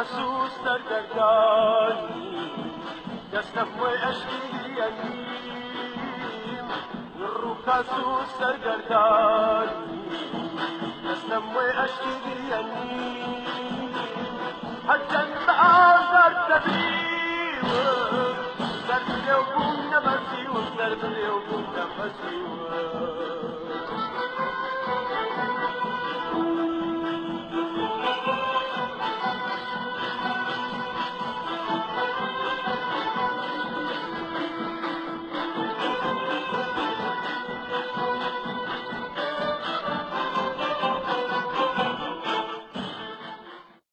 كاسوس سرگردانی دستم و اشکی یتیم رو کاسوس سرگردانی دستم و اشکی یتیم